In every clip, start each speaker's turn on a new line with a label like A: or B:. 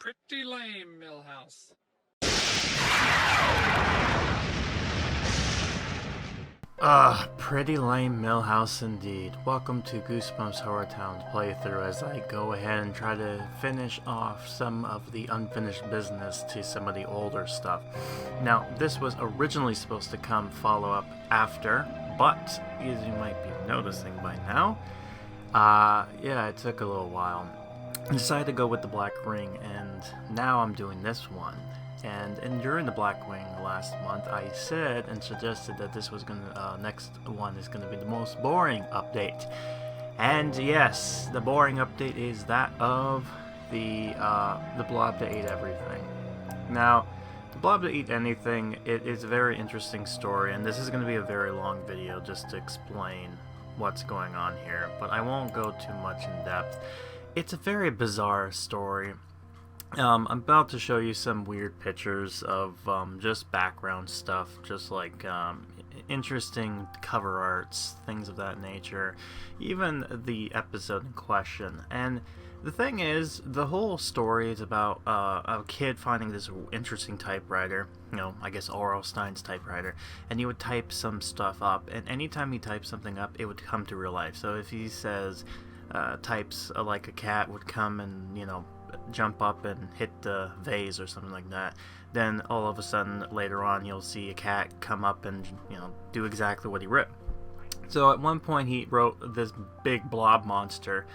A: Pretty lame, Millhouse.
B: Pretty lame Millhouse indeed. Welcome to Goosebumps HorrorTown's playthrough as I go ahead and try to finish off some of the unfinished business to some of the older stuff. Now, this was originally supposed to come follow up after, but as you might be noticing by now, yeah, it took a little while. I decided to go with the Black Ring, and now I'm doing this one. And during the Black Ring last month, I said and suggested that this was gonna next one is gonna be the most boring update. And yes, the boring update is that of the Blob that ate everything. Now, the Blob that ate anything, it is a very interesting story, and this is gonna be a very long video just to explain what's going on here. But I won't go too much in depth. It's a very bizarre story. I'm about to show you some weird pictures of just background stuff, just like interesting cover arts, things of that nature, even the episode in question. And the thing is, the whole story is about a kid finding this interesting typewriter, I guess R.L. Stein's typewriter, and he would type some stuff up, and anytime he typed something up, it would come to real life. So if he says, types like a cat would come and, jump up and hit the vase or something like that, then all of a sudden later on you'll see a cat come up and do exactly what he wrote. So at one point he wrote this big blob monster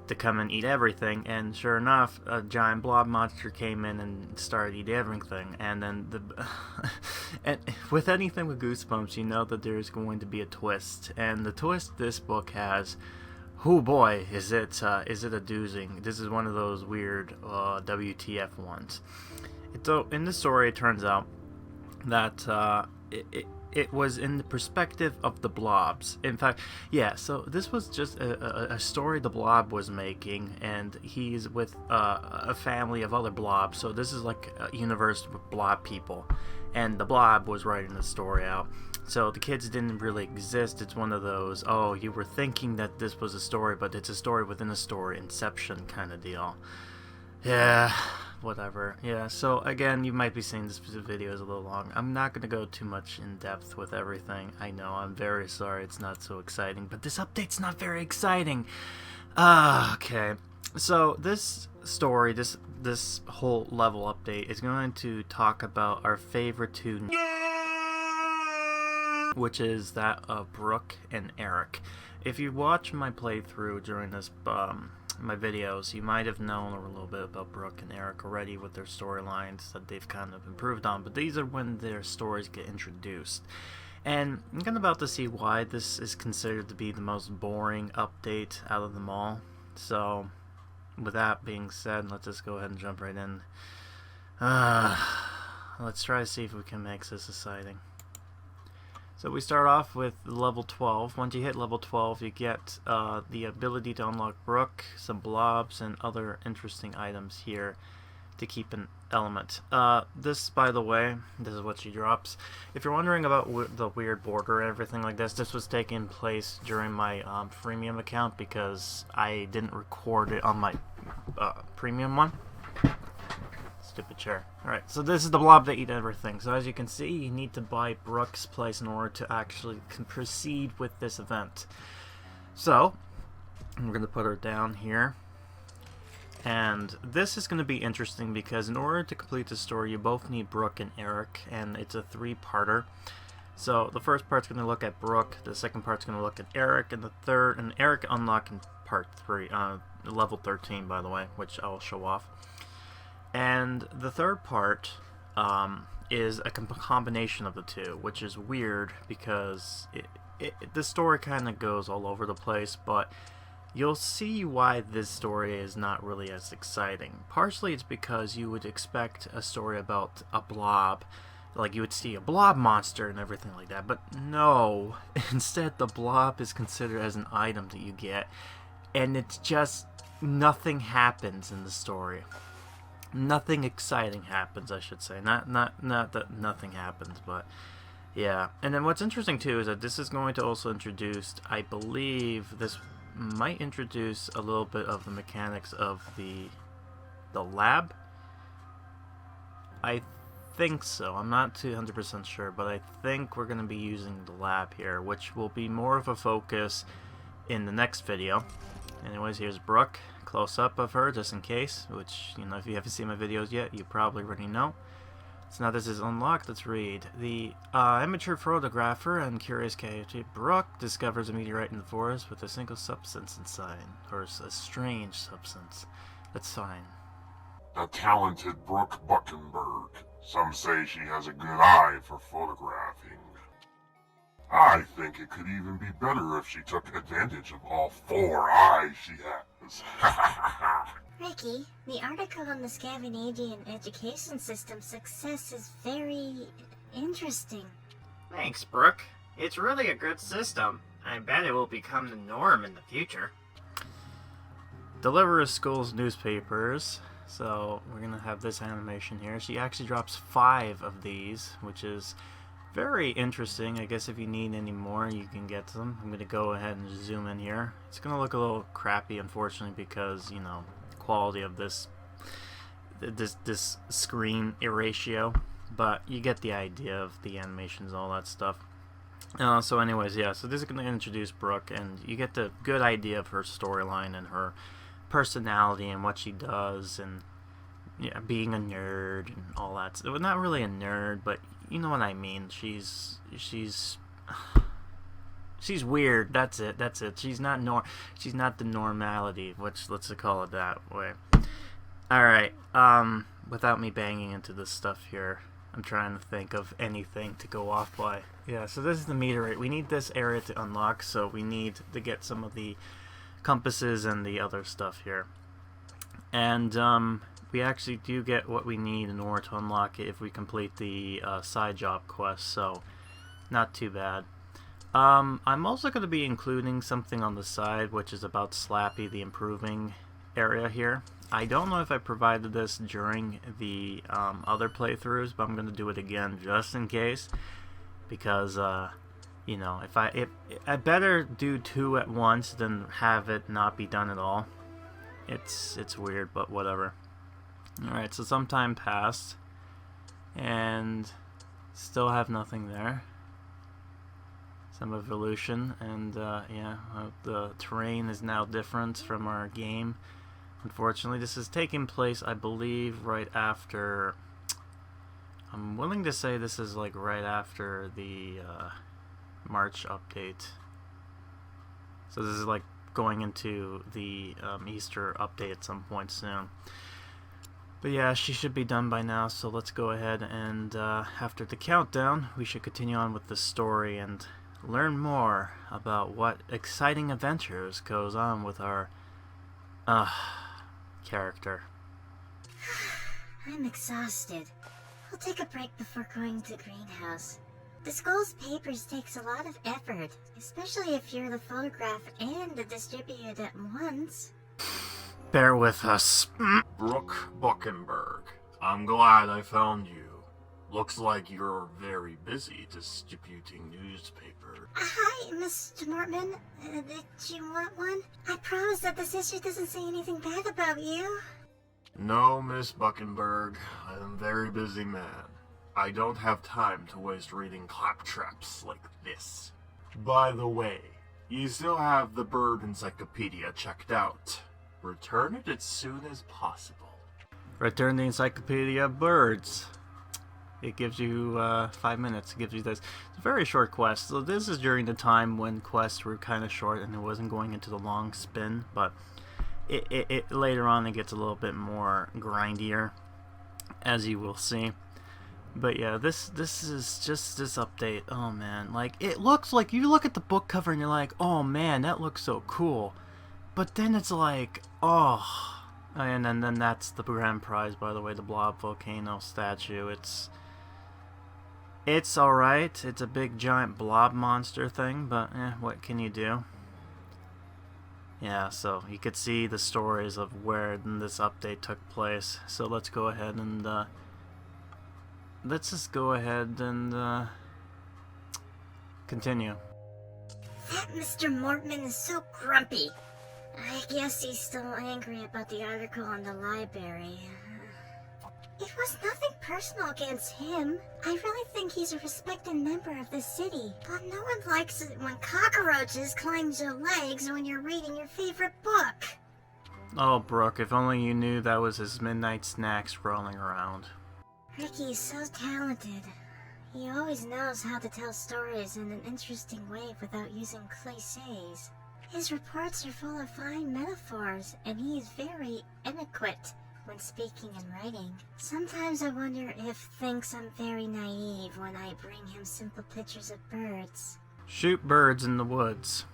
B: to come and eat everything, and sure enough, a giant blob monster came in and started eating everything. And then and with anything with Goosebumps, you know that there's going to be a twist, and the twist this book has, oh boy, is it a doozy. This is one of those weird WTF ones. So in the story, it turns out that it was in the perspective of the blobs. In fact, yeah, so this was just a story the Blob was making, and he's with a family of other blobs, so this is like a universe with blob people, and the Blob was writing the story out. So the kids didn't really exist. It's one of those, oh, you were thinking that this was a story, but it's a story within a story, Inception kind of deal. Yeah, whatever. Yeah, so again, you might be seeing this video is a little long. I'm not going to go too much in depth with everything. I know, I'm very sorry it's not so exciting, but this update's not very exciting. Okay. So this story, this whole level update is going to talk about our favorite two, which is that of Brooke and Eric. If you watch my playthrough during this my videos, you might have known a little bit about Brooke and Eric already with their storylines that they've kind of improved on, but these are when their stories get introduced. And I'm kind of about to see why this is considered to be the most boring update out of them all. So with that being said, let's just go ahead and jump right in. Let's try to see if we can make this exciting. So we start off with level 12. Once you hit level 12, you get the ability to unlock Brooke, some blobs, and other interesting items here to keep an element. This, by the way, this is what she drops. If you're wondering about the weird border and everything like this was taking place during my freemium account because I didn't record it on my premium one. Stupid chair. Alright, so this is the Blob that eat everything. So as you can see, you need to buy Brooke's place in order to actually proceed with this event. So, we're going to put her down here. And this is going to be interesting because in order to complete the story, you both need Brooke and Eric, and it's a three-parter. So the first part's going to look at Brooke, the second part's going to look at Eric, and the third, and Eric unlock in part 3, level 13 by the way, which I'll show off. And the third part is a combination of the two, which is weird because the story kind of goes all over the place, but you'll see why this story is not really as exciting. Partially it's because you would expect a story about a blob, like you would see a blob monster and everything like that, but no. Instead, the blob is considered as an item that you get, and it's just nothing happens in the story. Nothing exciting happens, I should say. Not that nothing happens, but yeah. And then what's interesting too is that this is going to also introduce, I believe this might introduce a little bit of the mechanics of the lab I think so. I'm not 200% sure, but I think we're going to be using the lab here, which will be more of a focus in the next video. Anyways, here's Brooke, close up of her just in case, which, you know, if you haven't seen my videos yet, you probably already know. So now this is unlocked. Let's read. The amateur photographer and curious character Brooke discovers a meteorite in the forest with a single substance inside, or a strange substance. Let's find.
C: The talented Brooke Buckenberg. Some say she has a good eye for photographing. I think it could even be better if she took advantage of all 4 eyes she has.
D: Ricky, the article on the Scandinavian education system success is very interesting.
E: Thanks, Brooke. It's really a good system. I bet it will become the norm in the future.
B: Deliver a school's newspapers. So we're going to have this animation here. She actually drops 5 of these, which is very interesting. I guess if you need any more, you can get them. I'm going to go ahead and zoom in here. It's going to look a little crappy, unfortunately, because, you know, quality of this screen ratio, but you get the idea of the animations, all that stuff. So anyways, yeah, so this is going to introduce Brooke, and you get the good idea of her storyline and her personality and what she does, and yeah, being a nerd and all that. Well, not really a nerd, but you know what I mean. She's weird. That's it. She's not the normality, which let's call it that way. All right. Without me banging into this stuff here, I'm trying to think of anything to go off by. Yeah. So this is the meteorite. We need this area to unlock, so we need to get some of the compasses and the other stuff here. And we actually do get what we need in order to unlock it if we complete the side job quest. So not too bad. I'm also going to be including something on the side, which is about Slappy, the improving area here. I don't know if I provided this during the other playthroughs, but I'm going to do it again just in case, because you know, if I better do 2 at once than have it not be done at all. It's weird, but whatever. All right, so some time passed, and still have nothing there. Some evolution, and yeah, the terrain is now different from our game. Unfortunately, this is taking place, I believe, right after. I'm willing to say this is like right after the March update. So this is like going into the Easter update at some point soon. But yeah, she should be done by now, so let's go ahead and after the countdown, we should continue on with the story and learn more about what exciting adventures goes on with our character.
D: I'm exhausted. I'll take a break before going to greenhouse. The school's papers takes a lot of effort, especially if you're the photograph and the distributor at once.
B: Bear with us.
C: Brooke Buckenberg, I'm glad I found you. Looks like you're very busy distributing newspaper.
D: Hi, Mr. Mortman. Did you want one? I promise that this issue doesn't say anything bad about you.
C: No, Miss Buckenberg, I am a very busy man. I don't have time to waste reading claptraps like this. By the way, you still have the bird encyclopedia checked out. Return it as soon as possible.
B: Return the Encyclopedia of Birds. It gives you 5 minutes. It gives you this. It's a very short quest. So this is during the time when quests were kind of short and it wasn't going into the long spin. But it later on it gets a little bit more grindier, as you will see. But yeah, this is just this update. Oh man, like it looks like you look at the book cover and you're like, oh man, that looks so cool. But then it's like, oh, and then that's the grand prize, by the way, the Blob volcano statue. It's alright. It's a big giant blob monster thing, but what can you do? Yeah, so you could see the stories of where this update took place. So let's go ahead and continue.
D: That Mr. Mortman is so grumpy. I guess he's still angry about the article on the library. It was nothing personal against him. I really think he's a respected member of the city. But no one likes it when cockroaches climb your legs when you're reading your favorite book.
B: Oh, Brooke, if only you knew that was his midnight snacks rolling around.
D: Ricky's so talented. He always knows how to tell stories in an interesting way without using clichés. His reports are full of fine metaphors, and he is very eloquent when speaking and writing. Sometimes I wonder if thinks I'm very naive when I bring him simple pictures of birds.
B: Shoot birds in the woods.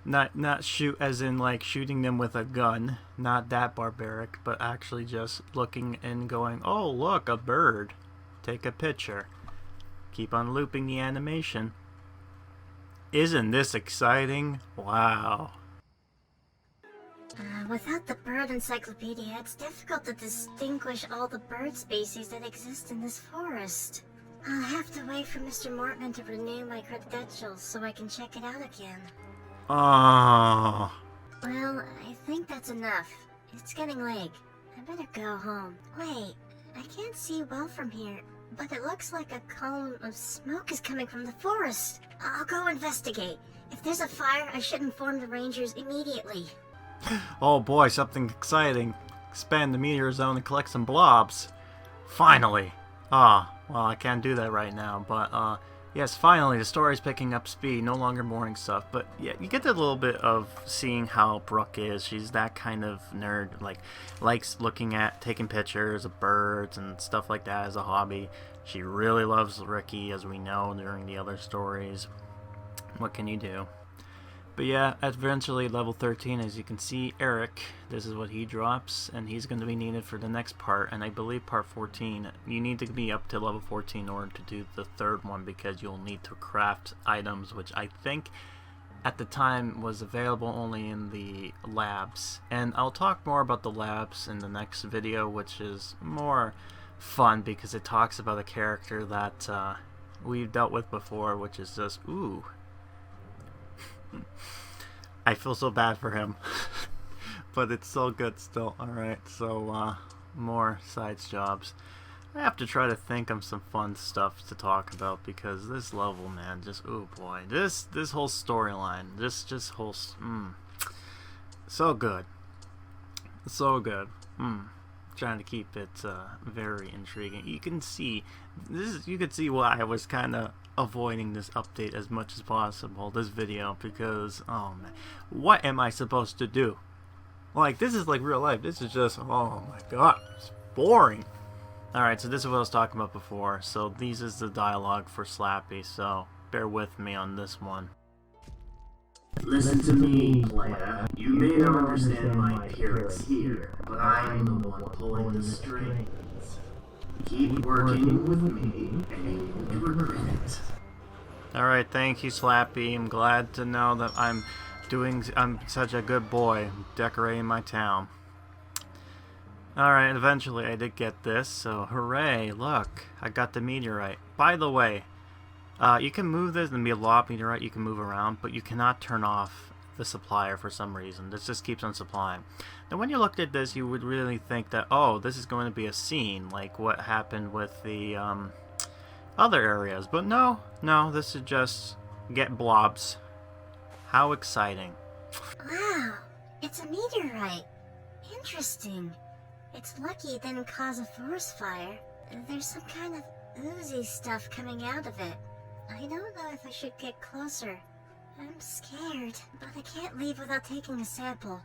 B: Not shoot as in like shooting them with a gun. Not that barbaric, but actually just looking and going, oh look, a bird. Take a picture. Keep on looping the animation. Isn't this exciting? Wow.
D: Without the bird encyclopedia, it's difficult to distinguish all the bird species that exist in this forest. I'll have to wait for Mr. Mortman to renew my credentials so I can check it out again.
B: Oh.
D: Well, I think that's enough. It's getting late. I better go home. Wait, I can't see well from here, but it looks like a column of smoke is coming from the forest. I'll go investigate. If there's a fire, I should inform the rangers immediately.
B: Oh boy, something exciting. Expand the meteor zone and collect some blobs. Finally. Well, I can't do that right now, but, yes, finally, the story's picking up speed, no longer boring stuff, but yeah, you get a little bit of seeing how Brooke is. She's that kind of nerd, like, likes looking at, taking pictures of birds and stuff like that as a hobby. She really loves Ricky, as we know during the other stories. What can you do? But yeah, eventually level 13, as you can see, Eric, this is what he drops, and he's going to be needed for the next part, and I believe part 14, you need to be up to level 14 in order to do the third one, because you'll need to craft items, which I think at the time was available only in the labs. And I'll talk more about the labs in the next video, which is more fun, because it talks about a character that we've dealt with before, which is just, ooh. I feel so bad for him. But it's so good still. Alright, so more sides jobs. I have to try to think of some fun stuff to talk about, because this level, man, just, oh boy, this whole storyline, just whole, so good. So good. Trying to keep it very intriguing. You can see, you could see why I was kind of avoiding this update as much as possible, this video, because, oh man, what am I supposed to do? Like, this is like real life. This is just, oh my god, it's boring. Alright, so this is what I was talking about before. So these is the dialogue for Slappy, so bear with me on this one.
F: Listen to me, player. You may not understand my appearance here, but I'm the one pulling the strings. Keep working with me, and you won't regret it.
B: Alright, thank you, Slappy. I'm glad to know that I'm such a good boy, decorating my town. Alright, eventually I did get this, so hooray, look, I got the meteorite. By the way, you can move this and be a lot meteorite, you can move around, but you cannot turn off the supplier for some reason. This just keeps on supplying. Now when you looked at this, you would really think that, oh, this is going to be a scene, like what happened with the other areas. But no, this is just get blobs. How exciting.
D: Wow, it's a meteorite. Interesting. It's lucky it didn't cause a forest fire. There's some kind of oozy stuff coming out of it. I don't know if I should get closer. I'm scared, but I can't leave without taking a sample.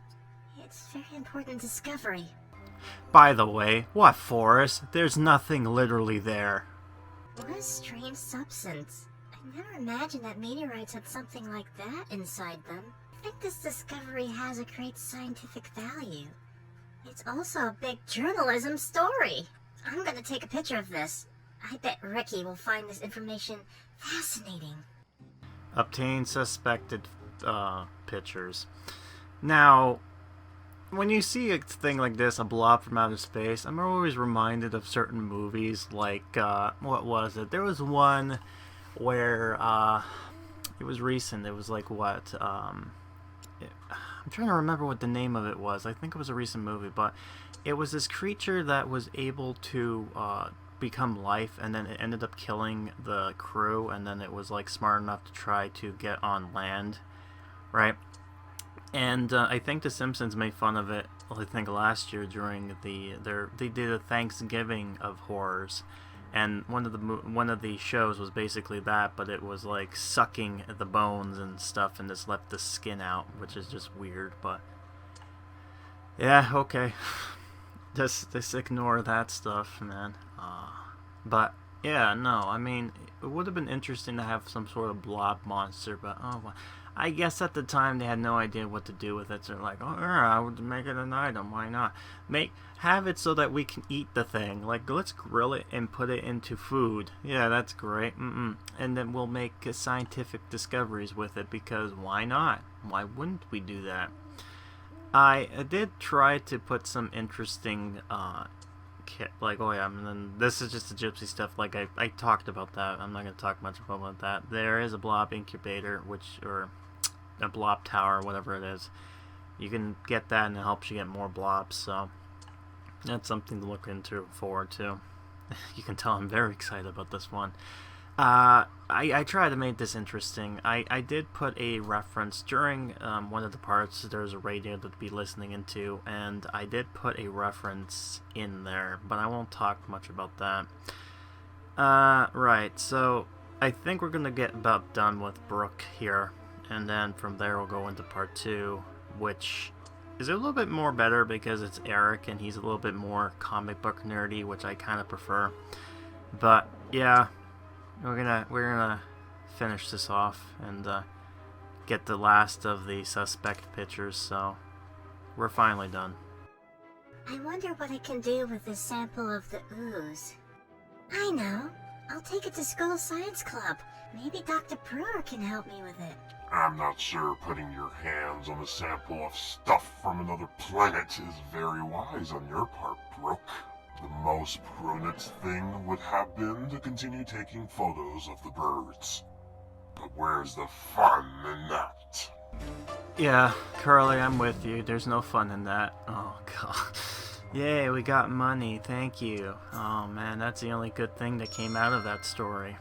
D: It's a very important discovery.
B: By the way, what forest? There's nothing literally there.
D: What a strange substance. I never imagined that meteorites had something like that inside them. I think this discovery has a great scientific value. It's also a big journalism story. I'm gonna take a picture of this. I bet Ricky will find this information fascinating.
B: Obtain suspected pictures. Now, when you see a thing like this, a blob from outer space, I'm always reminded of certain movies, like, what was it? There was one where, it was recent, it was like, what, I'm trying to remember what the name of it was. I think it was a recent movie, but it was this creature that was able to become life, and then it ended up killing the crew, and then it was like smart enough to try to get on land, right? And I think The Simpsons made fun of it. I think last year during they did a Thanksgiving of horrors, and one of the shows was basically that, but it was like sucking the bones and stuff, and just left the skin out, which is just weird. But yeah, okay, just ignore that stuff, man. But yeah, no, I mean, it would have been interesting to have some sort of blob monster, but oh well. I guess at the time they had no idea what to do with it, so they're like, oh yeah, I would make it an item, why not? Have it so that we can eat the thing, like let's grill it and put it into food. Yeah, that's great. And then we'll make scientific discoveries with it, because why not? Why wouldn't we do that? I did try to put some interesting like, oh yeah, and then this is just the gypsy stuff, like I talked about that. I'm not going to talk much about that. There is a blob incubator, or a blob tower, whatever it is. You can get that, and it helps you get more blobs, so that's something to look forward to. You can tell I'm very excited about this one. I tried to make this interesting. I did put a reference during one of the parts. There's a radio to be listening into, and I did put a reference in there, but I won't talk much about that. Right, so I think we're gonna get about done with Brooke here, and then from there we'll go into part 2, which is a little bit more better because it's Eric and he's a little bit more comic book nerdy, which I kind of prefer. But yeah, we're gonna finish this off and get the last of the suspect pictures, so we're finally done.
D: I wonder what I can do with this sample of the ooze. I know. I'll take it to Skull Science Club. Maybe Dr. Brewer can help me with it.
C: I'm not sure putting your hands on a sample of stuff from another planet is very wise on your part, Brooke. The most prudent thing would have been to continue taking photos of the birds. But where's the fun in that?
B: Yeah, Curly, I'm with you. There's no fun in that. Oh, God. Yay, we got money. Thank you. Oh, man, that's the only good thing that came out of that story.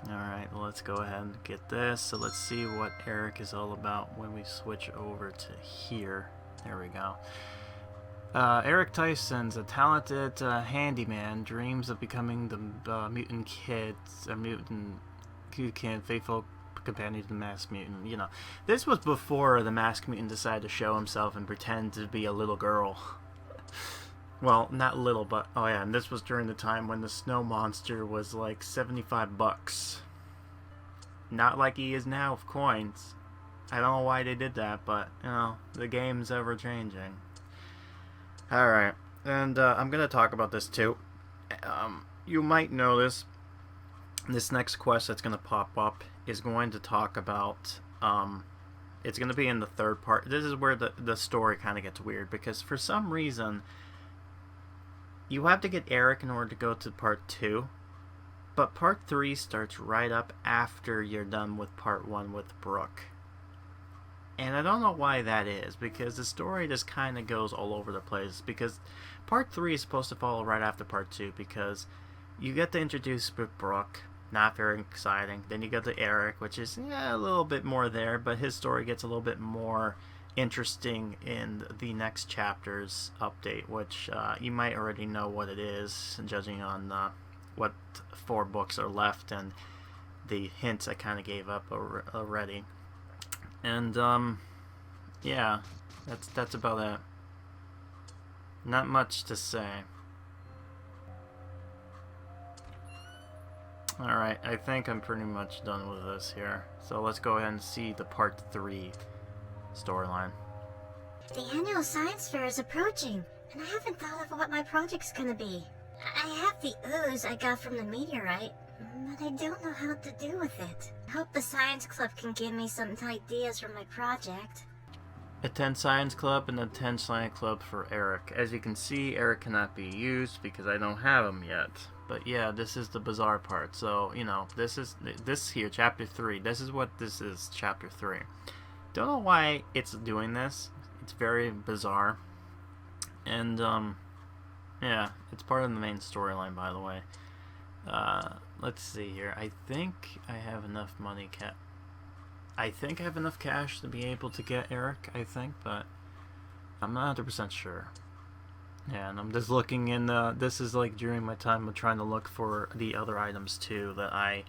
B: Alright, well, let's go ahead and get this. So let's see what Eric is all about when we switch over to here. There we go. Eric Tyson's a talented handyman, dreams of becoming the mutant kid, faithful companion to the masked mutant. You know, this was before the masked mutant decided to show himself and pretend to be a little girl. Well, not little, but oh yeah, and this was during the time when the snow monster was like $75. Not like he is now with coins. I don't know why they did that, but you know, the game's ever changing. Alright, and I'm going to talk about this too. You might notice this next quest that's going to pop up is going to talk about, it's going to be in the third part. This is where the story kind of gets weird, because for some reason, you have to get Eric in order to go to part 2, but part 3 starts right up after you're done with part 1 with Brooke. And I don't know why that is, because the story just kind of goes all over the place, because part 3 is supposed to follow right after part 2, because you get to introduce Brooke, not very exciting. Then you get to Eric, which is a little bit more there, but his story gets a little bit more interesting in the next chapter's update, which you might already know what it is, judging on what 4 books are left and the hints I kind of gave up already. And yeah, that's about it. Not much to say. Alright, I think I'm pretty much done with this here. So let's go ahead and see the part 3 storyline.
D: The annual science fair is approaching, and I haven't thought of what my project's gonna be. I have the ooze I got from the meteorite, but I don't know how to do with it. I hope the science club can give me some ideas for my project.
B: Attend science club and attend science club for Eric. As you can see, Eric cannot be used because I don't have him yet. But yeah, this is the bizarre part. So, you know, this here, chapter 3. This is what this is, chapter 3. Don't know why it's doing this. It's very bizarre. And, yeah, it's part of the main storyline, by the way. Let's see here. I think I have enough money I think I have enough cash to be able to get Eric, I think, but I'm not 100% sure. Yeah, and I'm just looking in, this is like during my time of trying to look for the other items too that I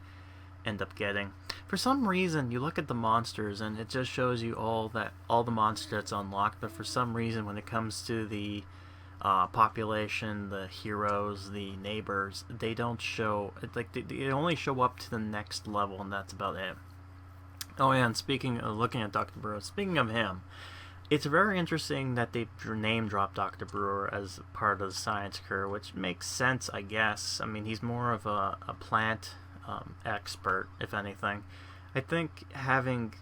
B: end up getting. For some reason, you look at the monsters and it just shows you all the monsters that's unlocked, but for some reason when it comes to the population, the heroes, the neighbors, they don't show, like they only show up to the next level and that's about it. Oh yeah, and speaking of looking at Dr. Brewer, speaking of him, it's very interesting that they name dropped Dr. Brewer as part of the science crew, which makes sense, I guess. I mean, he's more of a plant expert, if anything. I think having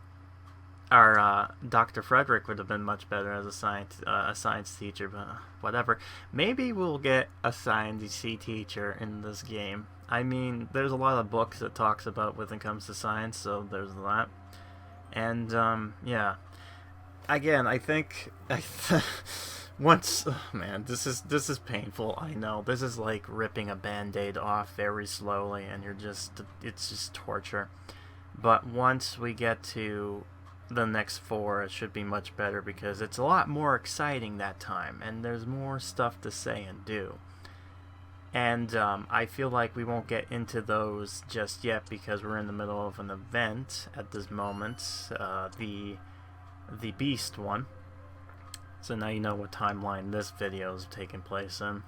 B: our Dr. Frederick would have been much better as a science teacher, but whatever. Maybe we'll get a science teacher in this game. I mean, there's a lot of books that talks about when it comes to science, so there's that. And yeah. Again, I think once, oh man, this is painful. I know this is like ripping a band-aid off very slowly, and it's just torture. But once we get to the next 4, it should be much better because it's a lot more exciting that time, and there's more stuff to say and do. And I feel like we won't get into those just yet because we're in the middle of an event at this moment. The Beast one. So now you know what timeline this video is taking place in.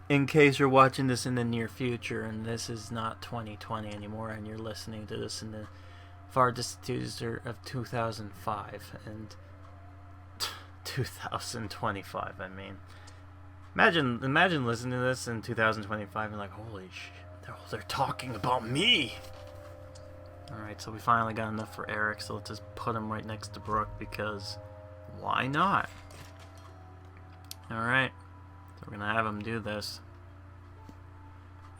B: In case you're watching this in the near future and this is not 2020 anymore and you're listening to this in the far distant future of 2005 and 2025, I mean. Imagine listening to this in 2025 and like, holy shit, they're talking about me! Alright, so we finally got enough for Eric, so let's just put him right next to Brooke, because why not? Alright, so we're gonna have him do this.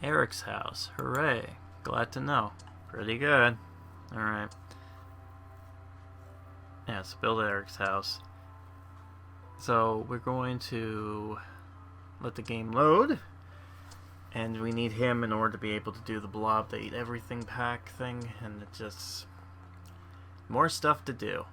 B: Eric's house, hooray. Glad to know. Pretty good. Alright. Yeah, so build Eric's house. So we're going to let the game load. And we need him in order to be able to do the Blob to eat everything pack thing, and it's just more stuff to do.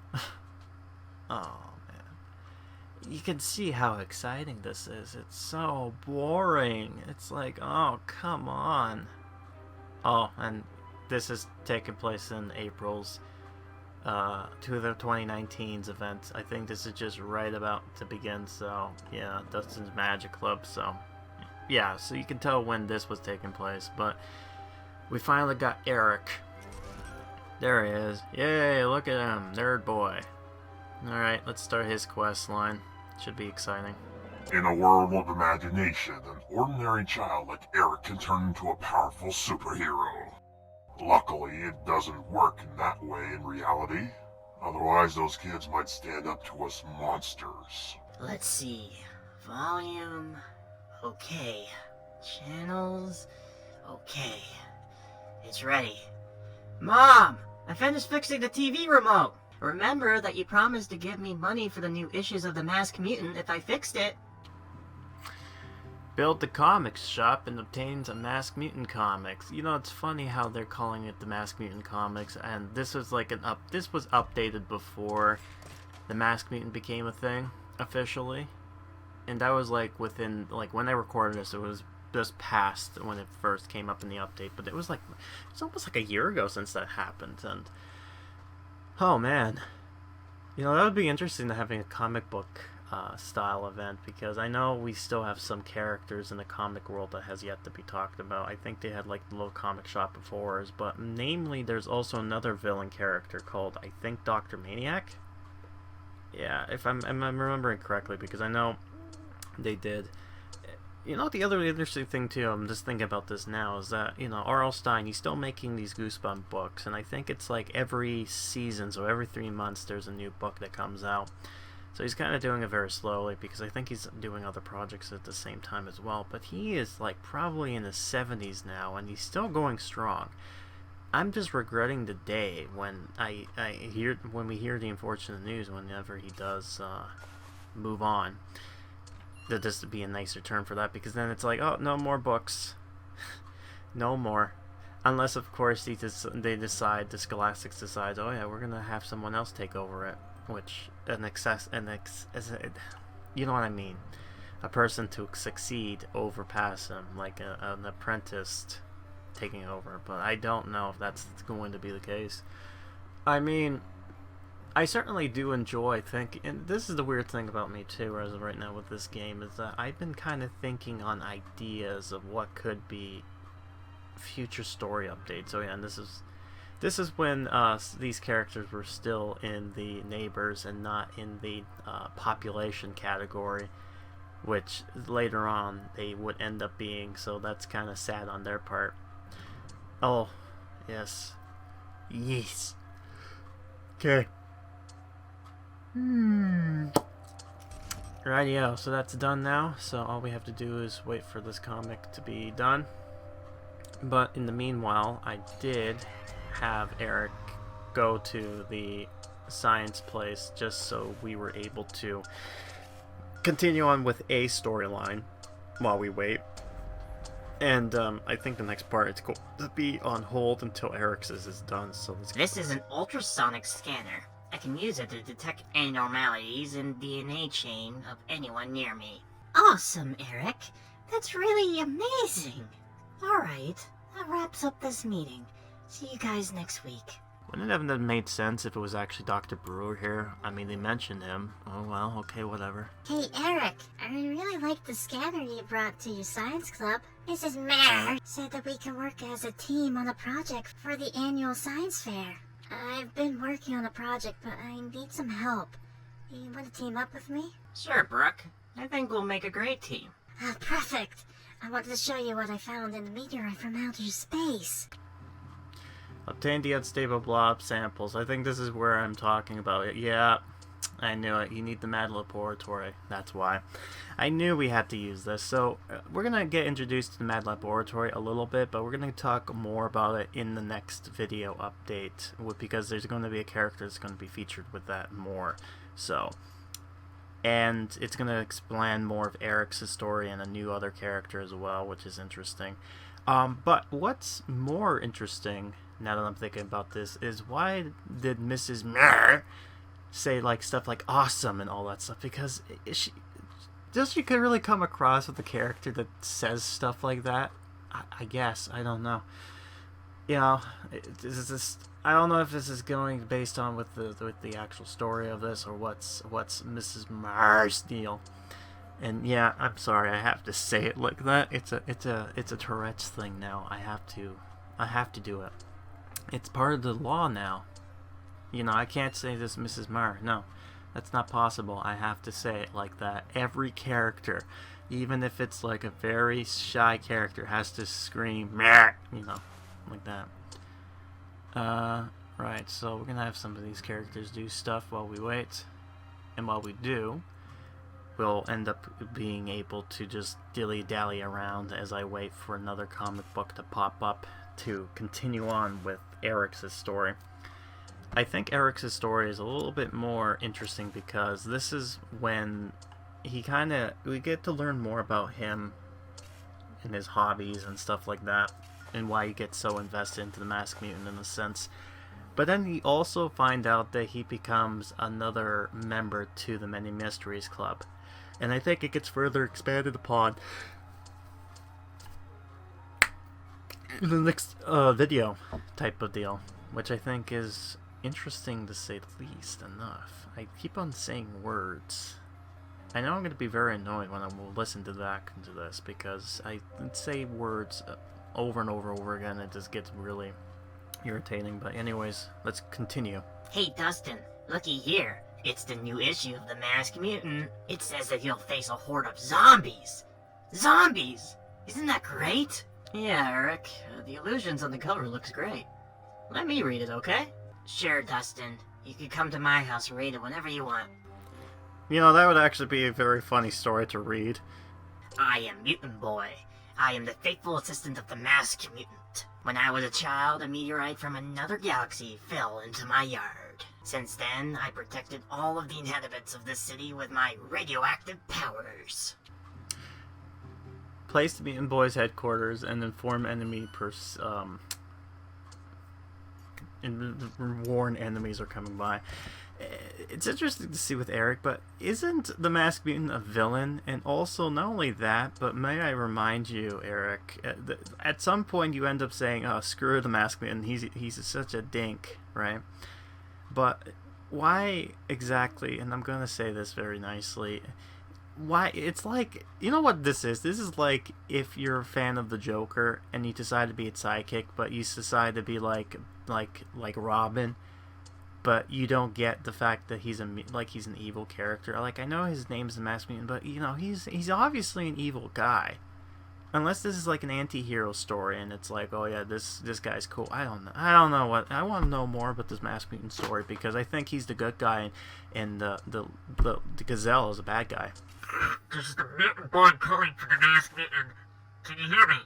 B: Oh man. You can see how exciting this is. It's so boring. It's like, oh, come on. Oh, and this is taking place in April's to the 2019's event. I think this is just right about to begin, so yeah, Dustin's Magic Club, so yeah, so you can tell when this was taking place, but we finally got Eric. There he is. Yay, look at him, nerd boy. Alright, let's start his quest line. Should be exciting.
C: In a world of imagination, an ordinary child like Eric can turn into a powerful superhero. Luckily, it doesn't work in that way in reality. Otherwise, those kids might stand up to us monsters.
E: Let's see. Volume. Okay. Channels. Okay. It's ready. Mom! I finished fixing the TV remote! Remember that you promised to give me money for the new issues of The Masked Mutant if I fixed it.
B: Build the comics shop and obtains a Masked Mutant comics. You know, it's funny how they're calling it the Masked Mutant comics, and this was like this was updated before the Masked Mutant became a thing officially. And that was like within, like when I recorded this, it was just past when it first came up in the update, but it was almost like a year ago since that happened. And oh man, you know, that would be interesting to having a comic book style event, because I know we still have some characters in the comic world that has yet to be talked about. I think they had like the little comic shop before, but namely there's also another villain character called, I think, Dr. Maniac. Yeah, if I'm remembering correctly, because I know they did. You know, the other interesting thing too, I'm just thinking about this now, is that, you know, R.L. Stine, he's still making these Goosebumps books, and I think it's like every season, so every 3 months there's a new book that comes out. So he's kind of doing it very slowly, because I think he's doing other projects at the same time as well, but he is like probably in his 70s now, and he's still going strong. I'm just regretting the day when when we hear the unfortunate news whenever he does move on. That this would be a nicer term for that, because then it's like, oh, no more books. No more. Unless, of course, the Scholastics decides, oh yeah, we're gonna have someone else take over it, which you know what I mean. A person to succeed overpass him, like an apprentice taking over. But I don't know if that's going to be the case. I mean, I certainly do enjoy thinking, and this is the weird thing about me too, as of right now with this game, is that I've been kind of thinking on ideas of what could be future story updates. So yeah, and this is when these characters were still in the neighbors and not in the population category, which later on they would end up being, so that's kind of sad on their part. Oh, yes. Yes. Okay. Rightio, so that's done now, so all we have to do is wait for this comic to be done. But in the meanwhile, I did have Eric go to the science place just so we were able to continue on with a storyline while we wait. And I think the next part is going to be on hold until Eric's is done. So
E: this is an ultrasonic scanner. I can use it to detect abnormalities in the DNA chain of anyone near me.
D: Awesome, Eric. That's really amazing. Alright, that wraps up this meeting. See you guys next week.
B: Wouldn't it have made sense if it was actually Dr. Brewer here? I mean, they mentioned him. Oh well, okay, whatever.
D: Hey, Eric, I really like the scanner you brought to your science club. Mrs. Mayor said that we can work as a team on a project for the annual science fair. I've been working on a project, but I need some help. You want to team up with me?
E: Sure, Brooke. I think we'll make a great team.
D: Ah, perfect. I wanted to show you what I found in the meteorite from outer space.
B: Obtain the unstable blob samples. I think this is where I'm talking about it. Yeah, I knew it. You need the Mad Laboratory. That's why. I knew we had to use this. So we're going to get introduced to the Mad Laboratory a little bit, but we're going to talk more about it in the next video update, because there's going to be a character that's going to be featured with that more. So, and it's going to explain more of Eric's story and a new other character as well, which is interesting. But what's more interesting, now that I'm thinking about this, is why did Mrs. Meh say like stuff like awesome and all that stuff? Because she could really come across with a character that says stuff like that. I guess, I don't know. You know, I don't know if this is going based on with the actual story of this, or what's Mrs. Meh's deal. And yeah, I'm sorry, I have to say it like that. It's a Tourette's thing now. I have to do it. It's part of the law now. You know, I can't say this, Mrs. Marr. No, that's not possible. I have to say it like that. Every character, even if it's like a very shy character, has to scream, Meh, you know, like that. Right, so we're gonna have some of these characters do stuff while we wait. And while we do, we'll end up being able to just dilly-dally around as I wait for another comic book to pop up to continue on with Eric's story. I think Eric's story is a little bit more interesting because this is when we get to learn more about him and his hobbies and stuff like that, and why he gets so invested into the Masked Mutant in a sense. But then we also find out that he becomes another member to the Many Mysteries Club. And I think it gets further expanded upon in the next video type of deal, which I think is interesting to say the least enough. I keep on saying words. I know I'm going to be very annoyed when I will listen to back into this, because I say words over and over again. It just gets really irritating. But anyways, let's continue.
E: Hey Dustin, looky here. It's the new issue of the Masked Mutant. It says that he'll face a horde of zombies. Zombies! Isn't that great? Yeah, Eric. The illusions on the cover looks great. Let me read it, okay? Sure, Dustin. You can come to my house and read it whenever you want.
B: You know, that would actually be a very funny story to read.
E: I am Mutant Boy. I am the faithful assistant of the Masked Mutant. fact. When I was a child, a meteorite from another galaxy fell into my yard. Since then, I protected all of the inhabitants of this city with my radioactive powers.
B: Place the Mutant Boys headquarters and inform warn enemies are coming by. It's interesting to see with Eric, but isn't the Masked Mutant a villain? And also, not only that, but may I remind you, Eric, at some point you end up saying, "Oh, screw the Masked Mutant. He's such a dink," right? But why exactly? And I'm gonna say this very nicely. Why? It's like, you know what this is? This is like if you're a fan of the Joker and you decide to be its sidekick, but you decide to be like Robin, but you don't get the fact that he's an evil character. Like, I know his name's the Masked Mutant, but you know he's obviously an evil guy. Unless this is like an anti-hero story and it's like, oh yeah, this guy's cool. I don't know what. I want to know more about this Masked Mutant story because I think he's the good guy and the Gazelle is a bad guy.
G: This is the Mutant Boy calling for the Masked Mutant. Can you hear me?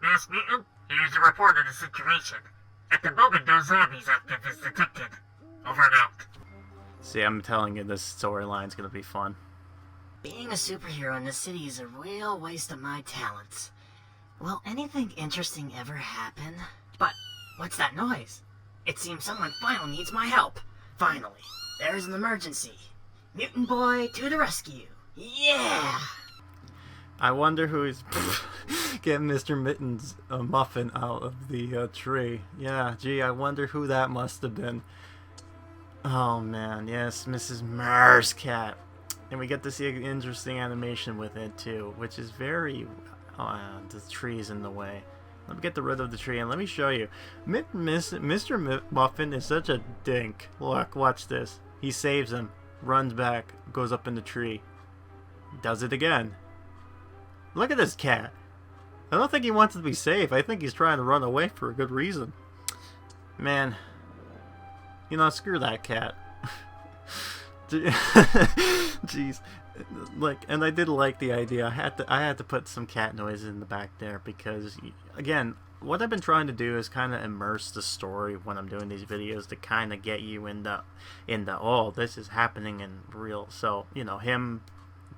G: Masked Mutant? Here's a report of the situation. At the moment, no zombies active is detected. Over and out.
B: See, I'm telling you, this storyline's gonna be fun.
E: Being a superhero in this city is a real waste of my talents. Will anything interesting ever happen? But, what's that noise? It seems someone finally needs my help. Finally, there's an emergency. Mutant Boy to the rescue. Yeah!
B: I wonder who's getting Mr. Mitten's muffin out of the tree. Yeah, gee, I wonder who that must have been. Oh man, yes, Mrs. Murr's cat. And we get to see an interesting animation with it too, which is very... the tree's in the way. Let me get rid of the tree and let me show you. Mr. Muffin is such a dink. Look, watch this. He saves him, runs back, goes up in the tree. Does it again. Look at this cat. I don't think he wants to be safe. I think he's trying to run away for a good reason. Man. You know, screw that cat. Jeez. Like, and I did like the idea. I had to put some cat noises in the back there because, again, what I've been trying to do is kind of immerse the story when I'm doing these videos to kind of get you in the oh, this is happening in real. So, you know, him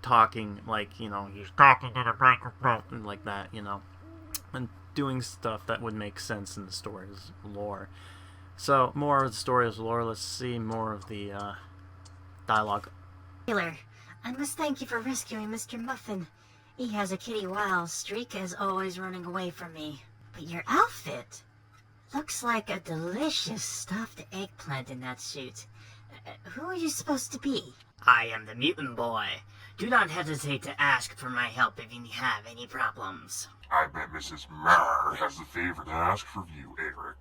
B: talking like, you know, he's talking in a microphone like that, you know, and doing stuff that would make sense in the story's lore. So, more of the story's lore. Let's see more of the dialogue.
D: Taylor, I must thank you for rescuing Mr. Muffin. He has a kitty wild streak as always running away from me. But your outfit looks like a delicious stuffed eggplant in that suit. Who are you supposed to be?
E: I am the Mutant Boy. Do not hesitate to ask for my help if you have any problems.
H: I bet Mrs. Murr has a favor to ask from you, Eric.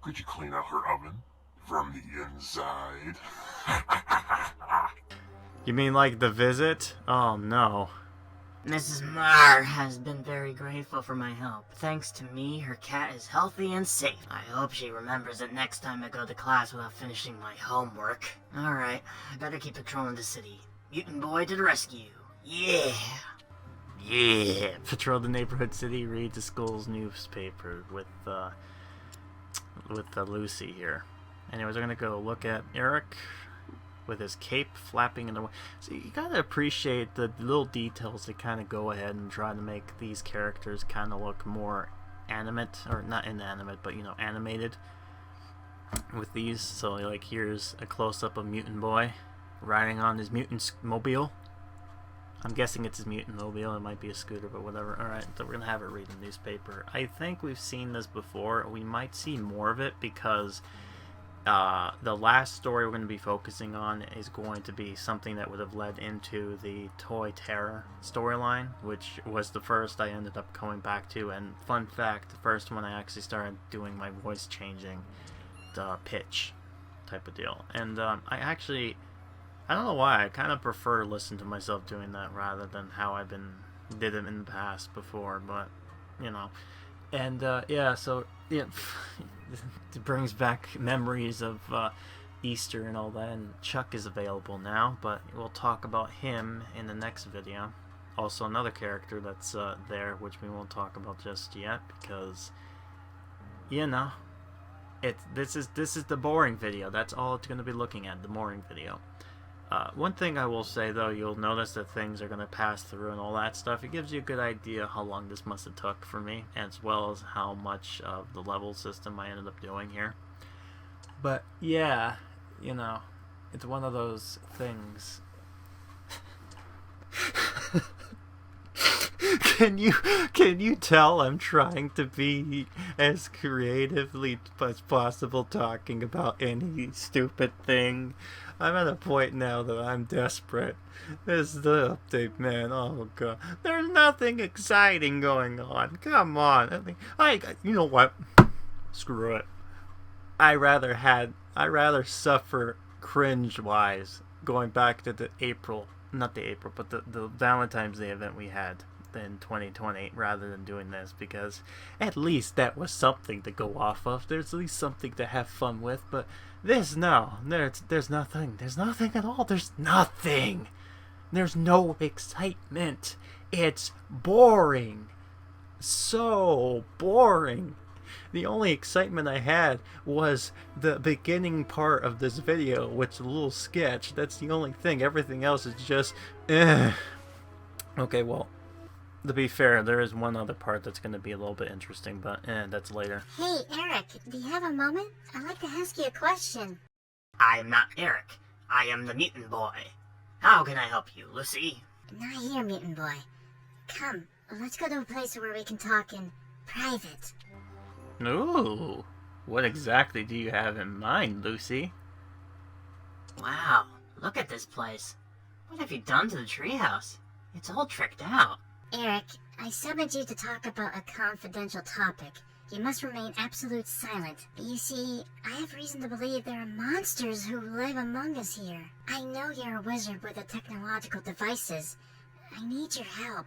H: Could you clean out her oven from the inside?
B: You mean like the visit? Oh no.
E: Mrs. Murr has been very grateful for my help. Thanks to me, her cat is healthy and safe. I hope she remembers it next time I go to class without finishing my homework. Alright, I better keep patrolling the city. Mutant Boy to the rescue. Yeah!
B: Yeah! Patrol the neighborhood city, read the school's newspaper with Lucy here. Anyways, we're gonna go look at Eric with his cape flapping in the wind. So you gotta appreciate the little details that kind of go ahead and try to make these characters kind of look more animate, or not inanimate, but, you know, animated with these. So like, here's a close-up of Mutant Boy riding on his mutant mobile. I'm guessing it's his mutant mobile. It might be a scooter, but whatever. Alright, so we're gonna have it read the newspaper. I think we've seen this before. We might see more of it because the last story we're going to be focusing on is going to be something that would have led into the Toy Terror storyline, which was the first I ended up going back to. And fun fact, the first one I actually started doing my voice changing, the pitch type of deal. And I don't know why, I kind of prefer listening to myself doing that rather than how I've did it in the past before, but, you know. And yeah, so yeah, it brings back memories of Easter and all that, and Chuck is available now, but we'll talk about him in the next video. Also another character that's there, which we won't talk about just yet, because you know, this is the boring video. That's all it's going to be looking at, the boring video. One thing I will say, though, you'll notice that things are going to pass through and all that stuff. It gives you a good idea how long this must have took for me, as well as how much of the level system I ended up doing here. But, yeah, you know, it's one of those things. Can you tell I'm trying to be as creatively as possible talking about any stupid thing? I'm at a point now that I'm desperate. This is the update, man. Oh god, there's nothing exciting going on. Come on, you know what? Screw it. I rather suffer cringe-wise going back to the Valentine's Day event we had in 2020 rather than doing this, because at least that was something to go off of. There's at least something to have fun with. But this, no, there's nothing at all. There's nothing. There's no excitement. It's boring. So boring. The only excitement I had was the beginning part of this video, which is a little sketch. That's the only thing. Everything else is just Okay, well, to be fair, there is one other part that's going to be a little bit interesting, but that's later.
D: Hey, Eric, do you have a moment? I'd like to ask you a question.
E: I am not Eric. I am the mutant boy. How can I help you, Lucy?
D: Not here, mutant boy. Come, let's go to a place where we can talk in private.
B: Ooh, what exactly do you have in mind, Lucy?
E: Wow, look at this place. What have you done to the treehouse? It's all tricked out.
D: Eric, I summoned you to talk about a confidential topic. You must remain absolute silent. You see, I have reason to believe there are monsters who live among us here. I know you're a wizard with the technological devices. I need your help.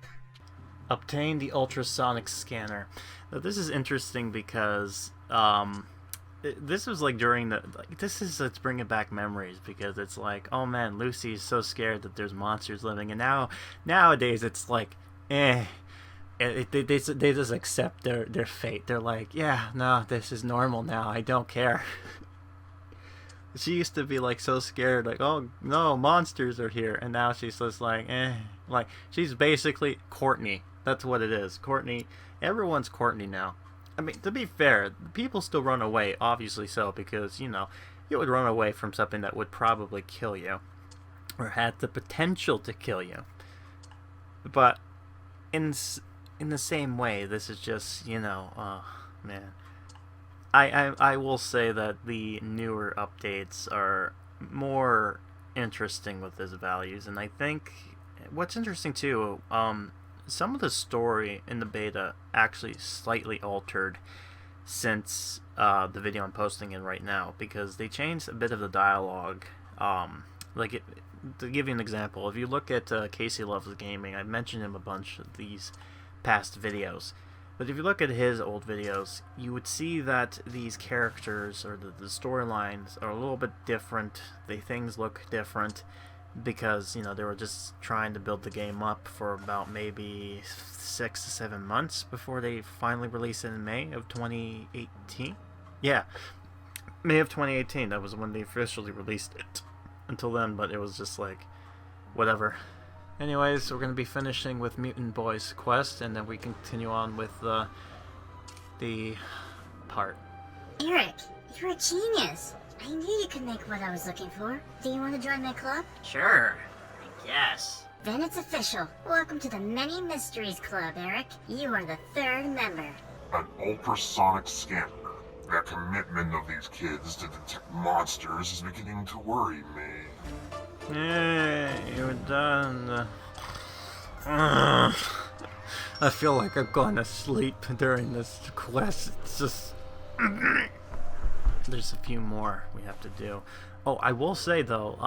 B: Obtain the ultrasonic scanner. Now, this is interesting because this was like during the it's bringing back memories, because it's like, oh man, Lucy's so scared that there's monsters living, and nowadays it's like they just accept their fate. They're like, yeah, no, this is normal now, I don't care. She used to be like so scared, like, oh no, monsters are here, and now she's just like like she's basically Courtney. That's what it is. Courtney. Everyone's Courtney now. I mean, to be fair, people still run away, obviously so, because, you know, you would run away from something that would probably kill you, or had the potential to kill you. But in the same way, this is just, you know, oh man. I will say that the newer updates are more interesting with his values, and I think what's interesting too, some of the story in the beta actually slightly altered since the video I'm posting in right now, because they changed a bit of the dialogue. To give you an example, if you look at Casey Loves Gaming, I mentioned him a bunch of these past videos, but if you look at his old videos, you would see that these characters, or the storylines, are a little bit different. Things look different, because, you know, they were just trying to build the game up for about maybe 6 to 7 months before they finally released it in May of 2018. Yeah, May of 2018, that was when they officially released it. Until then, but it was just like, whatever. Anyways, we're going to be finishing with Mutant Boy's quest, and then we continue on with the part.
D: Eric, you're a genius. I knew you could make what I was looking for. Do you want to join my club?
E: Sure, I guess.
D: Then it's official. Welcome to the Many Mysteries Club, Eric. You are the 3rd member.
H: An ultrasonic scanner. The commitment of these kids to detect monsters is beginning to worry me.
B: Yay, you're done. I feel like I'm going to sleep during this quest. It's just... There's a few more we have to do. Oh, I will say though,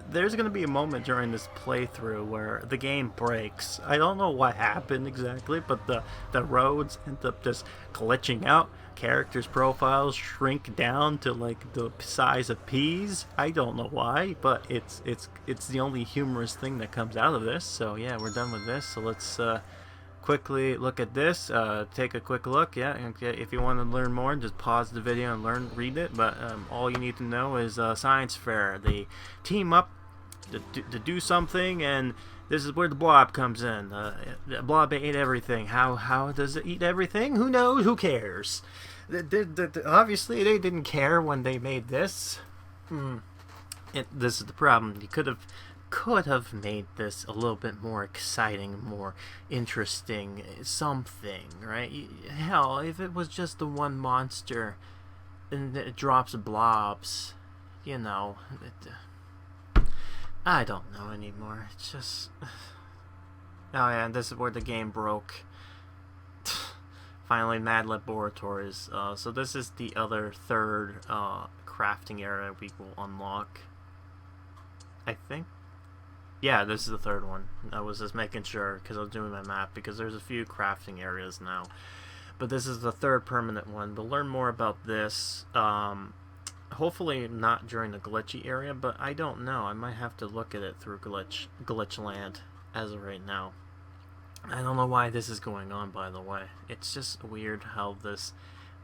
B: there's going to be a moment during this playthrough where the game breaks. I don't know what happened exactly, but the roads end up just glitching out. Characters' profiles shrink down to like the size of peas. I don't know why, but it's the only humorous thing that comes out of this. So yeah, we're done with this. So let's quickly look at this, take a quick look. Yeah, okay, if you want to learn more, just pause the video and read it. But all you need to know is science fair. They team up to do something, and this is where the Blob comes in. The Blob ate everything. How does it eat everything? Who knows? Who cares? Obviously, they didn't care when they made this. This is the problem. You could have made this a little bit more exciting, more interesting, something, right? Hell, if it was just the one monster and it drops blobs, you know, I don't know anymore. It's just... Oh yeah, and this is where the game broke. Finally, Mad Laboratories. So this is the other third crafting area we will unlock. I think. Yeah, this is the third one. I was just making sure because I was doing my map, because there's a few crafting areas now. But this is the third permanent one. We'll learn more about this. Hopefully not during the glitchy area, but I don't know. I might have to look at it through glitch land as of right now. I don't know why this is going on, by the way. It's just weird how this...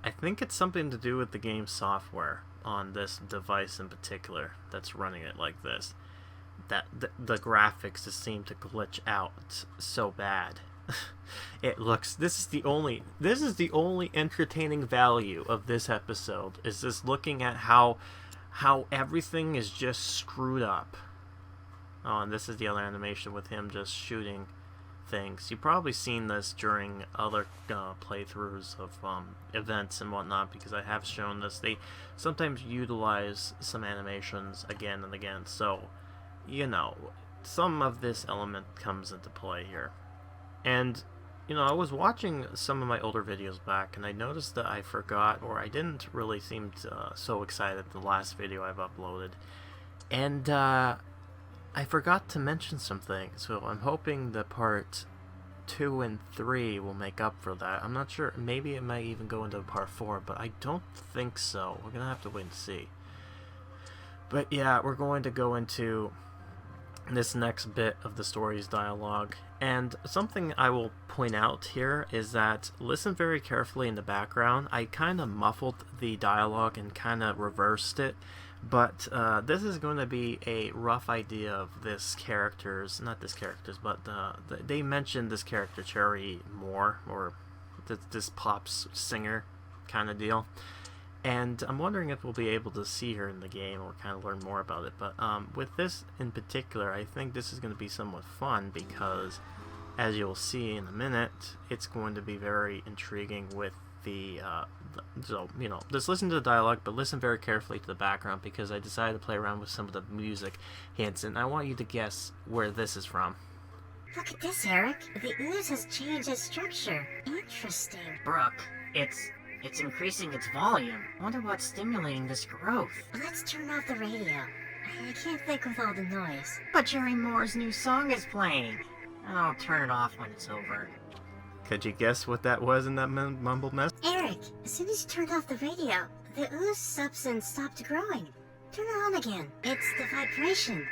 B: I think it's something to do with the game's software on this device in particular that's running it like this. That the graphics just seem to glitch out so bad. It looks... This is the only entertaining value of this episode, is just looking at how everything is just screwed up. Oh, and this is the other animation with him just shooting things. You've probably seen this during other playthroughs of events and whatnot, because I have shown this. They sometimes utilize some animations again and again, so you know, some of this element comes into play here. And you know, I was watching some of my older videos back, and I noticed that I forgot, or I didn't really seem so excited the last video I've uploaded, and I forgot to mention some things, so I'm hoping the part 2 and 3 will make up for that. I'm not sure, maybe it might even go into part 4, but I don't think so. We're gonna have to wait and see. But yeah, we're going to go into this next bit of the story's dialogue, and something I will point out here is that, listen very carefully in the background. I kind of muffled the dialogue and kind of reversed it. But this is going to be a rough idea of this character's, not this character's, but they mentioned this character Cherry more, or this pop singer kind of deal. And I'm wondering if we'll be able to see her in the game or kind of learn more about it. But with this in particular, I think this is going to be somewhat fun, because as you'll see in a minute, it's going to be very intriguing with so, you know, just listen to the dialogue, but listen very carefully to the background, because I decided to play around with some of the music hints, and I want you to guess where this is from.
D: Look at this, Eric. The ooze has changed its structure. Interesting.
E: Brooke, it's increasing its volume. I wonder what's stimulating this growth.
D: Let's turn off the radio. I can't think with all the noise.
E: But Jerry Moore's new song is playing. I'll turn it off when it's over.
B: Could you guess what that was in that mumbled mess?
D: Eric, as soon as you turned off the radio, the ooze substance stopped growing. Turn it on again. It's the vibration.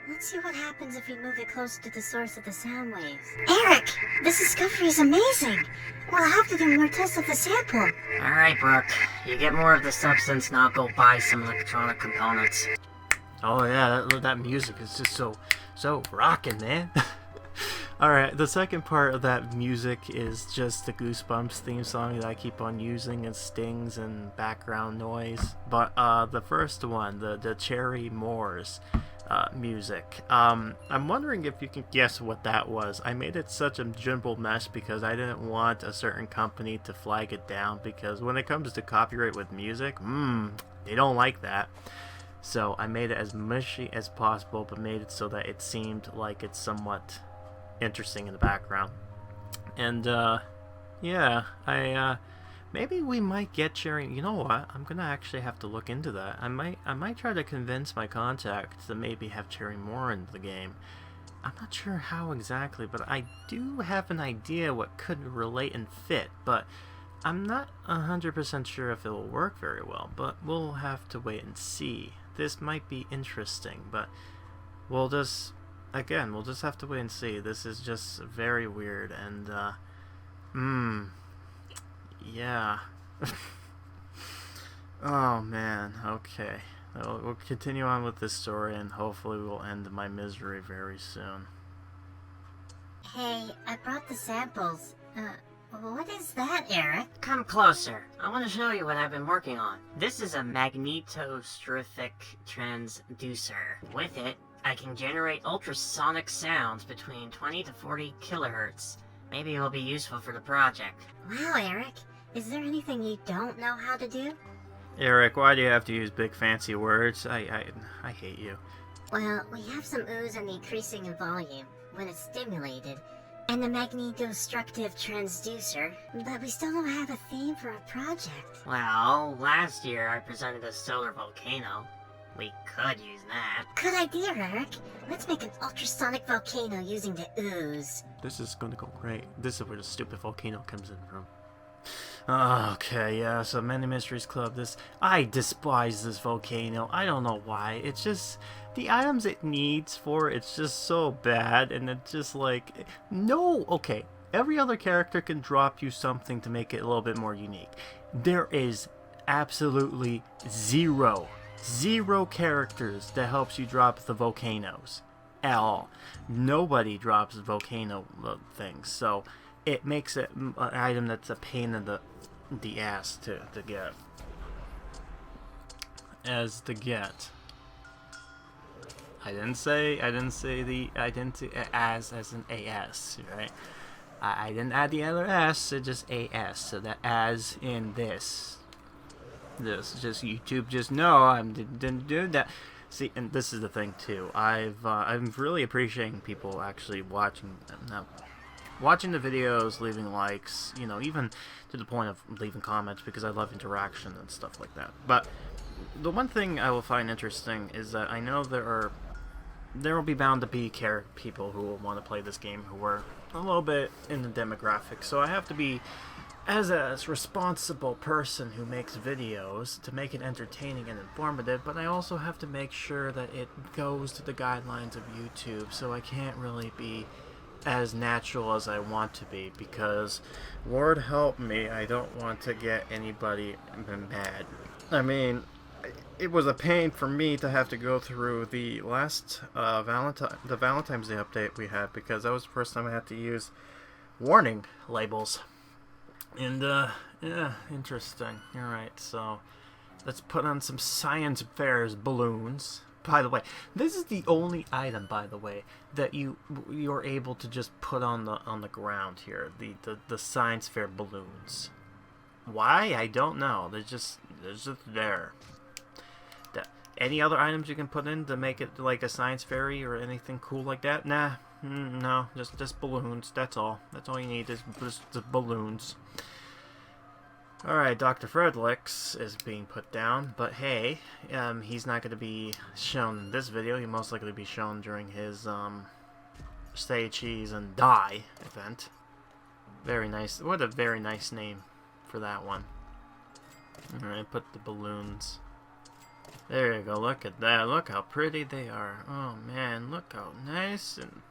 D: Let's see what happens if we move it closer to the source of the sound waves. Eric, this discovery is amazing. We'll have to do more tests of the sample.
E: Alright, Brooke. You get more of the substance, and I'll go buy some electronic components.
B: Oh yeah, that music is just so rockin', man. Alright, the second part of that music is just the Goosebumps theme song that I keep on using as stings and background noise. But the first one, the Cherry Moore's music, I'm wondering if you can guess what that was. I made it such a jumbled mess because I didn't want a certain company to flag it down, because when it comes to copyright with music, they don't like that. So I made it as mushy as possible, but made it so that it seemed like it's somewhat interesting in the background. And yeah, maybe we might get Cherry. You know what? I'm gonna actually have to look into that. I might try to convince my contact to maybe have Cherry Moore in the game. I'm not sure how exactly, but I do have an idea what could relate and fit, but I'm not 100% sure if it will work very well. But we'll have to wait and see. This might be interesting, but we'll just have to wait and see. This is just very weird, and Yeah. Oh man, okay. We'll continue on with this story and hopefully we'll end my misery very soon.
D: Hey, I brought the samples. What is that, Eric?
E: Come closer. I want to show you what I've been working on. This is a magnetostrific transducer. With it, I can generate ultrasonic sounds between 20 to 40 kilohertz. Maybe it will be useful for the project.
D: Wow, Eric. Is there anything you don't know how to do?
B: Eric, why do you have to use big fancy words? I hate you.
D: Well, we have some ooze and decreasing in volume when it's stimulated, and the magnetostructive transducer, but we still don't have a theme for a project.
E: Well, last year I presented a solar volcano. We could use that.
D: Good idea, Eric. Let's make an ultrasonic volcano using the ooze.
B: This is gonna go great. This is where the stupid volcano comes in from. Okay, yeah, so Many Mysteries Club, I despise this volcano. I don't know why. It's just, the items it needs for it's just so bad, and it's just like, no, okay, every other character can drop you something to make it a little bit more unique. There is absolutely zero characters that helps you drop the volcanoes at all. Nobody drops volcano things, so it makes it an item that's a pain in the ass to get. As to get. I didn't say as an AS, right? I didn't add the other S, it's just AS, so that as in this. This just YouTube just no, I didn't do that. See, and this is the thing too. I'm really appreciating people actually watching the videos, leaving likes, you know, even to the point of leaving comments because I love interaction and stuff like that. But the one thing I will find interesting is that I know there will be bound to be people who will want to play this game who are a little bit in the demographic. So I have to be, as a responsible person who makes videos, to make it entertaining and informative, but I also have to make sure that it goes to the guidelines of YouTube, so I can't really be as natural as I want to be, because Lord help me, I don't want to get anybody mad. I mean, it was a pain for me to have to go through the last Valentine's Day update we had, because that was the first time I had to use warning labels. And yeah, interesting. Alright, so let's put on some science fairs balloons. By the way, this is the only item, by the way, that you're able to just put on the ground here. The science fair balloons. Why? I don't know. They're just there. Any other items you can put in to make it like a science fairy or anything cool like that? Nah. No, just balloons. That's all. That's all you need is just balloons. Alright, Dr. Fredericks is being put down, but hey, he's not going to be shown in this video. He'll most likely be shown during his Stay Cheese and Die event. Very nice. What a very nice name for that one. Alright, put the balloons. There you go. Look at that. Look how pretty they are. Oh man, look how nice and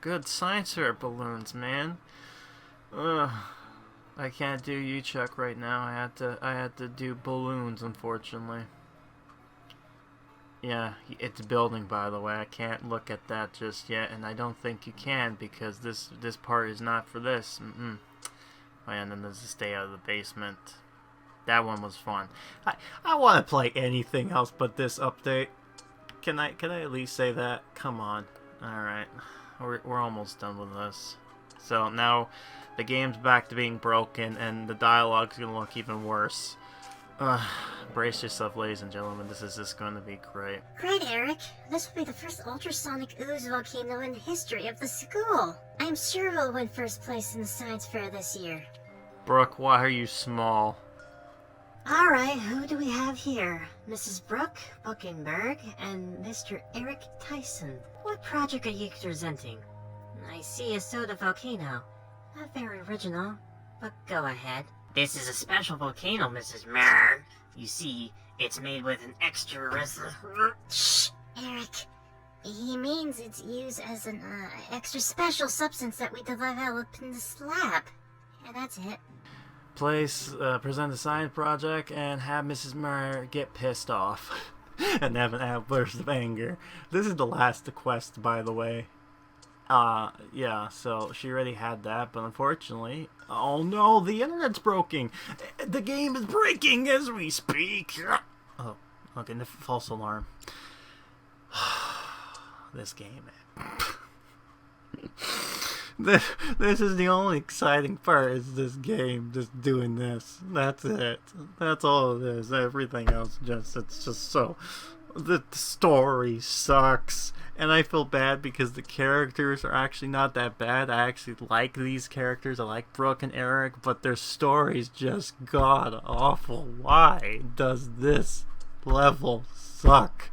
B: good science fair balloons, man. I can't do U-Chuck right now. I had to do balloons, unfortunately. Yeah, it's building, by the way. I can't look at that just yet, and I don't think you can because this part is not for this. Oh, and then there's a stay out of the basement. That one was fun. I want to play anything else but this update. Can I at least say that? Come on. All right, we're almost done with this. So now the game's back to being broken, and the dialogue's gonna look even worse. Brace yourself, ladies and gentlemen. This is just going to be great.
D: Great, Eric. This will be the first ultrasonic ooze volcano in the history of the school. I am sure we'll win first place in the science fair this year.
B: Brooke, why are you small?
E: Alright, who do we have here? Mrs. Brooke Buckenberg and Mr. Eric Tyson. What project are you presenting? I see a soda volcano. Not very original, but go ahead. This is a special volcano, Mrs. Merg. You see, it's made with an extra
D: Shh, Eric. He means it's used as an extra special substance that we develop in this lab. Yeah, that's it.
B: Present a science project and have Mrs. Murray get pissed off and have an outburst of anger. This is the last quest, by the way. Yeah, so she already had that, but unfortunately... Oh no, the internet's broken! The game is breaking as we speak! Oh, okay, the false alarm. This game... This is the only exciting part, is this game, just doing this. That's it. That's all it is. Everything else it's just so... The story sucks, and I feel bad because the characters are actually not that bad. I actually like these characters. I like Brooke and Eric, but their story's just god awful. Why does this level suck?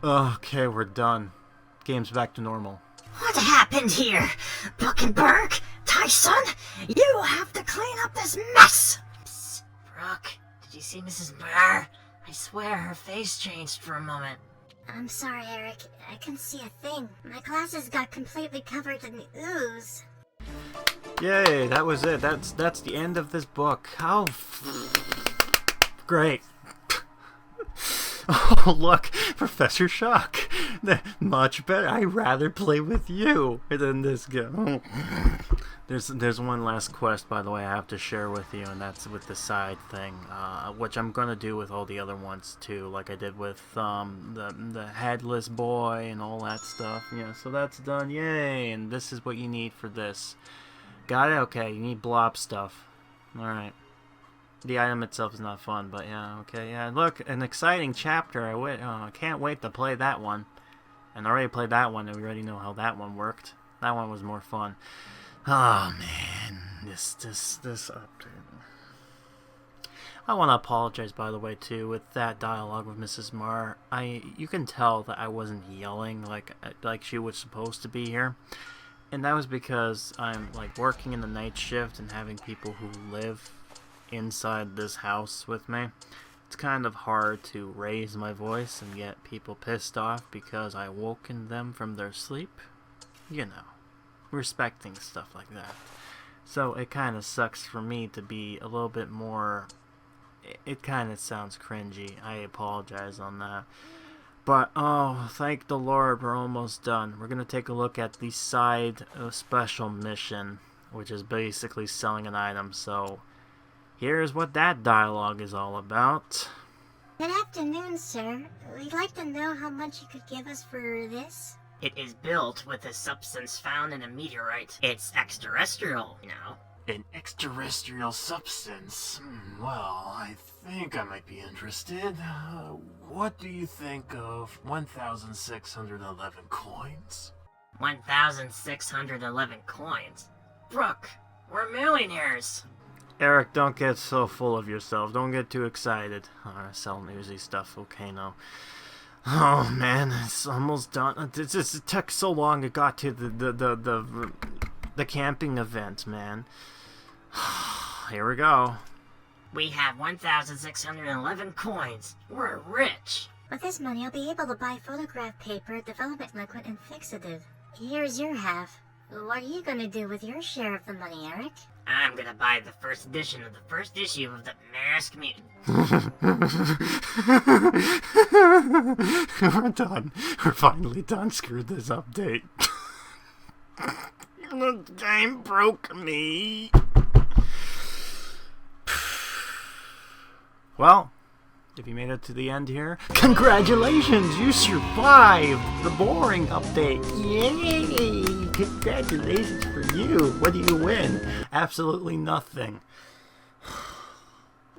B: Okay, we're done. Game's back to normal.
E: What happened here? Buckenberg? Tyson? You have to clean up this mess! Psst, Brooke, did you see Mrs. Burr? I swear her face changed for a moment.
D: I'm sorry, Eric. I couldn't see a thing. My glasses got completely covered in ooze.
B: Yay, that was it. That's the end of this book. How great. Oh, look, Professor Shock. Much better. I'd rather play with you than this guy. There's one last quest, by the way, I have to share with you, and that's with the side thing, which I'm gonna do with all the other ones too, like I did with the headless boy and all that stuff. Yeah, so that's done. Yay! And this is what you need for this. Got it? Okay, you need blob stuff. All right. The item itself is not fun, but yeah, okay, yeah. Look, an exciting chapter. I can't wait to play that one. And I already played that one, and we already know how that one worked. That one was more fun. Oh man, this update. I want to apologize, by the way, too, with that dialogue with Mrs. Marr. You can tell that I wasn't yelling like she was supposed to be here, and that was because I'm like working in the night shift and having people who live inside this house with me. It's kind of hard to raise my voice and get people pissed off because I woken them from their sleep. You know. Respecting stuff like that. So it kind of sucks for me to be a little bit more... It kind of sounds cringy. I apologize on that. But, oh, thank the Lord, we're almost done. We're going to take a look at the side special mission, which is basically selling an item. So, here's what that dialogue is all about.
D: Good afternoon, sir. We'd like to know how much you could give us for this.
E: It is built with a substance found in a meteorite. It's extraterrestrial, you know.
C: An extraterrestrial substance? Well, I think I might be interested. What do you think of 1,611 coins?
E: 1,611 coins? Brooke, we're millionaires.
B: Eric, don't get so full of yourself. Don't get too excited. Sell newsy stuff, okay, no. Oh man, it's almost done. It took so long. It got to the camping event, man. Here we go.
E: We have 1,611 coins. We're rich.
D: With this money, I'll be able to buy photograph paper, development liquid, and fixative. Here's your half. What are you gonna do with your share of the money, Eric?
E: I'm gonna buy the first edition of the first issue of the Masked Mutant.
B: We're done. We're finally done. Screw this update. The game broke me. Well, if you made it to the end here, congratulations! You survived the boring update. Yay! Congratulations for you. What do you win? Absolutely nothing.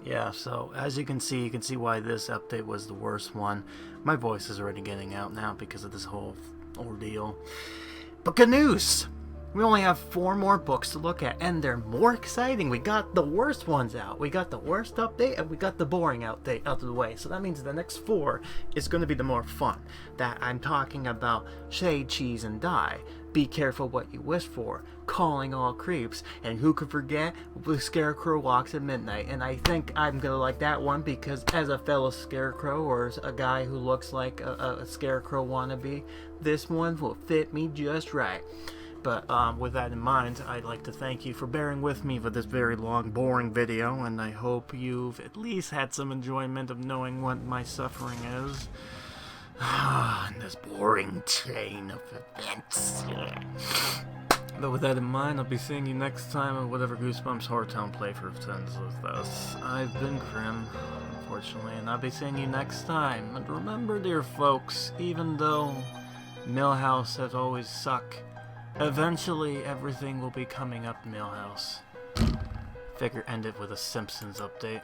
B: Yeah, so as you can see why this update was the worst one. My voice is already getting out now because of this whole ordeal. But good news! We only have 4 more books to look at, and they're more exciting. We got the worst ones out. We got the worst update, and we got the boring update out of the way. So that means the next 4 is going to be the more fun. That I'm talking about Shade, Cheese, and Die, be careful what you wish for, calling all creeps, and who could forget the Scarecrow walks at midnight. And I think I'm gonna like that one because as a fellow Scarecrow, or as a guy who looks like a Scarecrow wannabe, this one will fit me just right. But with that in mind, I'd like to thank you for bearing with me for this very long, boring video, and I hope you've at least had some enjoyment of knowing what my suffering is. In this boring chain of events. But with that in mind, I'll be seeing you next time on whatever Goosebumps HorrorTown playthrough ends with us. I've been Grim, unfortunately, and I'll be seeing you next time. And remember, dear folks, even though Millhouse has always sucked, eventually everything will be coming up Millhouse. Figure end it with a Simpsons update.